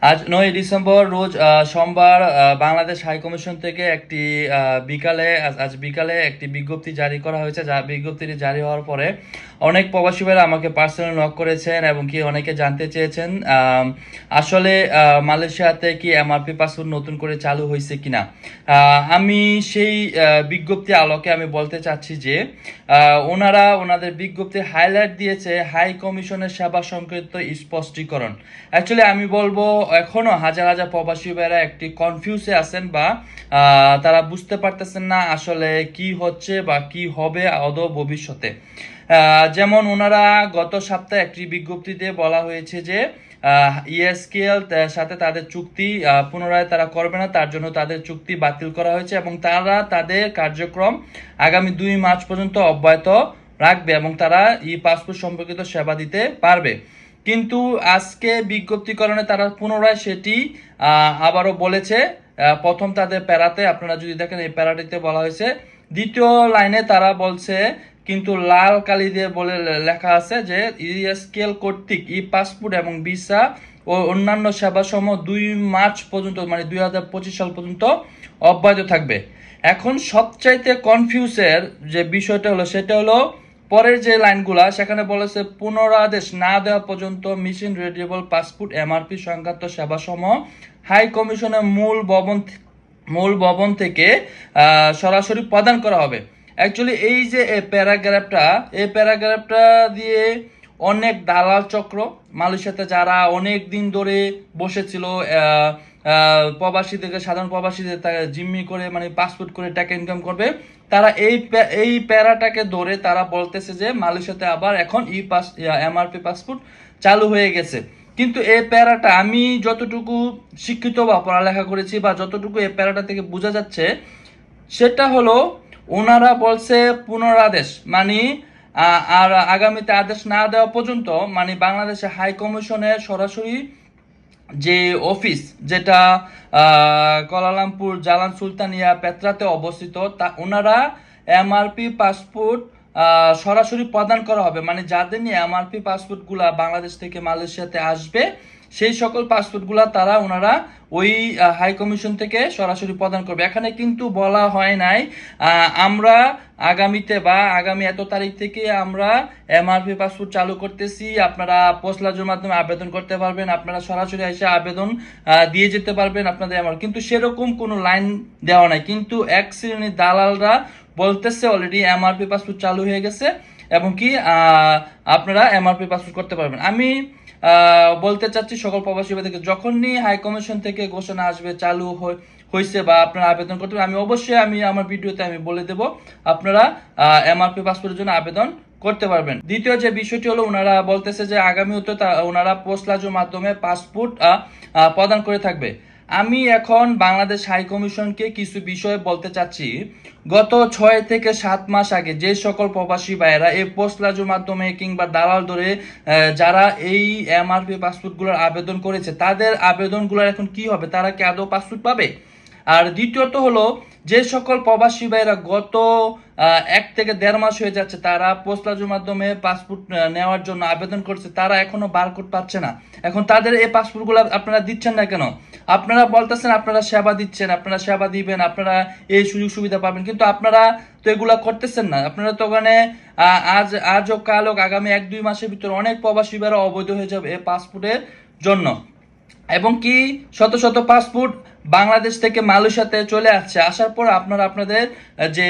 আজ 9 ডিসেম্বর রোজ সোমবার Bangladesh high commission থেকে একটি আজ বিকালে একটি বিজ্ঞপ্তি জারি করা হয়েছে। যা বিজ্ঞপ্তিটি জারি হওয়ার পরে অনেক প্রবাসী ভাইরা আমাকে পার্সোনাল নক করেছেন এবং কি অনেকে জানতে চেয়েছেন আসলে মালয়েশিয়াতে কি এমআরপি পাসপোর্ট নতুন করে চালু হয়েছে কিনা। আমি সেই বিজ্ঞপ্তি আলোকে আমি বলতে চাচ্ছি যে ওনারা ওনাদের বিজ্ঞপ্তি হাইলাইট দিয়েছে হাই কমিশনের সেবা সংক্রান্ত স্পষ্টীকরণ। অ্যাকচুয়ালি আমি বলবো এখনো হাজার হাজার প্রবাসী ভাইরা একটি কনফিউজে আছেন বা তারা বুঝতে পারতেছেন না আসলে কি হচ্ছে বা কি হবে আদৌ ভবিষ্যতে। যেমন ওনারা গত সপ্তাহে একটি বিজ্ঞপ্তিতে বলা হয়েছে যে ইএসকেএল সাথে তাদের চুক্তি পুনরায় তারা করবে না, তার জন্য তাদের চুক্তি বাতিল করা হয়েছে এবং তারা তাদের কার্যক্রম আগামী 2 মার্চ পর্যন্ত অব্যাহত রাখবে এবং তারা ই পাসপোর্ট সম্পর্কিত সেবা দিতে পারবে। কিন্তু আজকে বিজ্ঞপ্তিকরণে তারা পুনরায় সেটি আবারও বলেছে। প্রথম তাদের প্যারাতে আপনারা যদি দেখেন এই প্যারাটিতে বলা হয়েছে, দ্বিতীয় লাইনে তারা বলছে কিন্তু লাল কালি দিয়ে বলে লেখা আছে যে ইএসকেএল কর্তৃক ই পাসপোর্ট এবং ভিসা ও অন্যান্য সেবাসমূহ 2 মার্চ পর্যন্ত মানে 2025 সাল পর্যন্ত অব্যাহত থাকবে। এখন সবচাইতে কনফিউজের যে বিষয়টা হলো সেটা হলো পরের যে লাইনগুলা, সেখানে বলেছে পুনরাদেশ না দেওয়া পর্যন্ত মেশিন রিডেবল পাসপোর্ট এমআরপি সংক্রান্ত সেবাসমূহ হাই কমিশনের মূল ভবন থেকে সরাসরি প্রদান করা হবে। অ্যাকচুয়ালি এই যে এই প্যারাগ্রাফটা দিয়ে অনেক দালাল চক্র মালয়েশিয়াতে যারা অনেক দিন ধরে বসেছিল প্রবাসীদেরকে, সাধারণ প্রবাসীদের জিম্মি করে মানে পাসপোর্ট করে টাকা ইনকাম করবে, তারা এই প্যারাটাকে ধরে তারা বলতেছে যে মালয়েশিয়াতে আবার এখন এমআরপি পাসপোর্ট চালু হয়ে গেছে। কিন্তু এই প্যারাটা আমি যতটুকু শিক্ষিত বা পড়ালেখা করেছি বা যতটুকু এই প্যারাটা থেকে বোঝা যাচ্ছে সেটা হলো ওনারা বলছে পুনরাদেশ মানে আর আগামীতে আদেশ না দেওয়া পর্যন্ত মানে বাংলাদেশে হাই কমিশনের সরাসরি যে অফিস যেটা কুয়ালালামপুর জালান সুলতানিয়া পেত্রাতে অবস্থিত, তা ওনারা এমআরপি পাসপোর্ট সরাসরি প্রদান করা হবে। মানে যাদের নিয়ে এমআরপি পাসপোর্টগুলা বাংলাদেশ থেকে মালয়েশিয়াতে আসবে সেই সকল পাসপোর্টগুলা ওনারা ওই হাই কমিশন থেকে সরাসরি প্রদান করবে। এখানে কিন্তু বলা হয় নাই আমরা আগামীতে বা আগামী এত তারিখ থেকে আমরা এমআরপি পাসপোর্ট চালু করতেছি, আপনারা পোস্টলাজের মাধ্যমে আবেদন করতে পারবেন, আপনারা সরাসরি এসে আবেদন দিয়ে যেতে পারবেন আপনাদের এমআর, কিন্তু সেরকম কোনো লাইন দেওয়া নাই। কিন্তু এক শ্রেণীর দালালরা বলতেছে অলরেডি এমআরপি পাসপোর্ট চালু হয়ে গেছে এবং কি আপনারা এমআরপি পাসপোর্ট করতে পারবেন। আমি বলতে চাচ্ছি সকল প্রবাসী ভাইদেরকে, যখনই হাই কমিশন থেকে ঘোষণা আসবে চালু হয়েছে বা আপনারা আবেদন করতে পারেন, আমি অবশ্যই আমার ভিডিওতে আমি বলে দেব আপনারা এমআরপি পাসপোর্টের জন্য আবেদন করতে পারবেন। দ্বিতীয় যে বিষয়টি হলো ওনারা বলতেছে যে আগামীতে ওনারা পোস্টলাজের মাধ্যমে পাসপোর্ট প্রদান করে থাকবে। আমি এখন বাংলাদেশ হাই কমিশনকে কিছু বিষয় বলতে চাচ্ছি। গত 6 থেকে 7 মাস আগে যে সকল প্রবাসী ভাইয়েরা এই পোস্টলাজের মাধ্যমে কিংবা দালাল ধরে যারা এই এমআরপি পাসপোর্টগুলোর আবেদন করেছে তাদের আবেদনগুলোর এখন কি হবে, তারা কি আদৌ পাসপোর্ট পাবে? আর দ্বিতীয়ত হলো যে সকল প্রবাসী ভাইরা গত 1 থেকে 1.5 মাস হয়ে যাচ্ছে তারা পোস্টলাজের মাধ্যমে পাসপোর্ট নেওয়ার জন্য আবেদন করছে, তারা এখনো বারকোড পাচ্ছে না। এখন তাদের এই পাসপোর্টগুলো আপনারা দিচ্ছেন না কেন? আপনারা বলতেছেন আপনারা সেবা দিচ্ছেন, আপনারা সেবা দিবেন, আপনারা এই সুযোগ সুবিধা পাবেন, কিন্তু আপনারা তো এগুলা করতেছেন না। আপনারা তো ওখানে আজ হোক কাল হোক আগামী 1-2 মাসের ভিতরে অনেক প্রবাসী ভাইরা অবৈধ হয়ে যাবে এই পাসপোর্টের জন্য এবং কি শত শত পাসপোর্ট বাংলাদেশ থেকে মালয়েশিয়াতে চলে আসছে। আসার পর আপনারা আপনাদের যে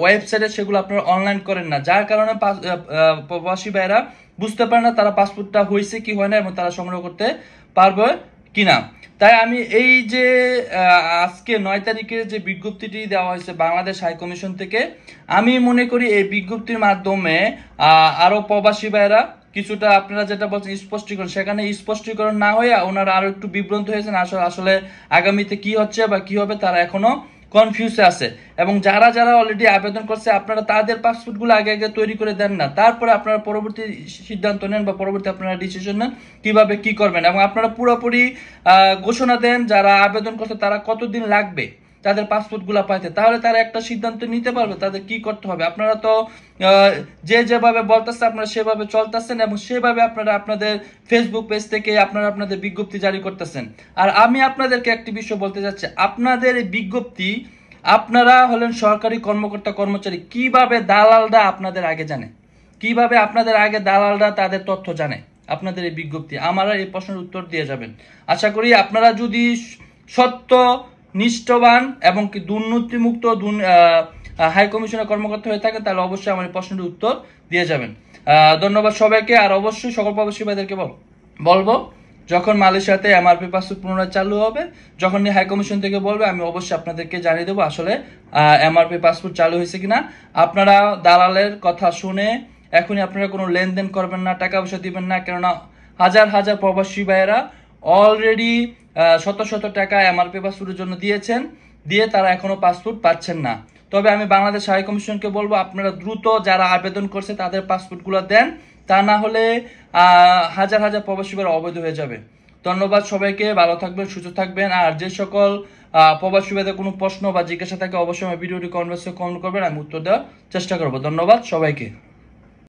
ওয়েবসাইটে সেগুলো আপনারা অনলাইন করেন না, যার কারণে প্রবাসী ভাইরা বুঝতে পারে না তারা পাসপোর্টটা হয়েছে কি হয় না এবং তারা সংগ্রহ করতে পারবে কিনা। তাই আমি এই যে আজকে 9 তারিখের যে বিজ্ঞপ্তিটি দেওয়া হয়েছে বাংলাদেশ হাই কমিশন থেকে, আমি মনে করি এই বিজ্ঞপ্তির মাধ্যমে আরো প্রবাসী ভাইরা কিছুটা আপনারা যেটা বলছেন স্পষ্টীকরণ, সেখানে স্পষ্টীকরণ না হয়ে ওনারা আরো একটু বিভ্রান্ত হয়েছেন। আসলে আগামীতে কি হচ্ছে বা কি হবে তারা এখনো কনফিউজে আছে। এবং যারা যারা অলরেডি আবেদন করছে আপনারা তাদের পাসপোর্টগুলো আগে আগে তৈরি করে দেন না, তারপরে আপনারা পরবর্তী সিদ্ধান্ত নেন বা পরবর্তী আপনারা ডিসিশন নেন কিভাবে কি করবেন এবং আপনারা পুরোপুরি ঘোষণা দেন যারা আবেদন করছে তারা কতদিন লাগবে তাদের পাসপোর্টগুলো পাইতে, তাহলে তারা একটা সিদ্ধান্ত নিতে পারবে তাদের কি করতে হবে। আপনারা তো যে যেভাবে বলতেছে আপনারা সেভাবে চলতেছেন এবং সেভাবে আপনারা আপনাদের ফেসবুক পেজ থেকে আপনারা আপনাদের বিজ্ঞপ্তি জারি করতেছেন। আর আমি আপনাদেরকে একটি বিষয় বলতে চাচ্ছি, আপনাদের এই বিজ্ঞপ্তি, আপনারা হলেন সরকারি কর্মকর্তা কর্মচারী, কিভাবে দালালরা আপনাদের আগে জানে, কিভাবে আপনাদের আগে দালালরা তাদের তথ্য জানে আপনাদের এই বিজ্ঞপ্তি? আমরা এই প্রশ্নের উত্তর দিয়ে যাবেন। আশা করি আপনারা যদি সত্য নিষ্ঠবান এবং কি দুর্নীতিমুক্ত হাই কমিশনের কর্মকর্তা হয়ে থাকেন তাহলে অবশ্যই আমার এই প্রশ্নের উত্তর দিয়ে যাবেন। ধন্যবাদ সবাইকে। আর অবশ্যই সকল প্রবাসী ভাইদেরকে বলবো যখন মালয়েশিয়াতে এমআরপি পাসপোর্ট পুনরায় চালু হবে, যখন হাই কমিশন থেকে বলবে, আমি অবশ্যই আপনাদেরকে জানিয়ে দেবো আসলে এমআরপি পাসপোর্ট চালু হয়েছে কিনা। আপনারা দালালের কথা শুনে এখনই আপনারা কোনো লেনদেন করবেন না, টাকা পয়সা দিবেন না, কেননা হাজার হাজার প্রবাসী ভাইয়েরা অলরেডি শত শত টাকা এমআরপি পাসপোর্টের জন্য দিয়েছেন, দিয়ে তারা এখনো পাসপোর্ট পাচ্ছেন না। তবে আমি বাংলাদেশ হাই কমিশনকে বলবো আপনারা দ্রুত যারা আবেদন করছে তাদের পাসপোর্টগুলো দেন, তা না হলে হাজার হাজার প্রবাসী ভাইয়েরা অবৈধ হয়ে যাবে। ধন্যবাদ সবাইকে, ভালো থাকবেন, সুস্থ থাকবেন। আর যে সকল প্রবাসী ভাইদের কোনো প্রশ্ন বা জিজ্ঞাসা থাকে অবশ্যই আমার ভিডিওটি কমেন্ট করবেন, আমি উত্তর দেওয়ার চেষ্টা করবো। ধন্যবাদ সবাইকে।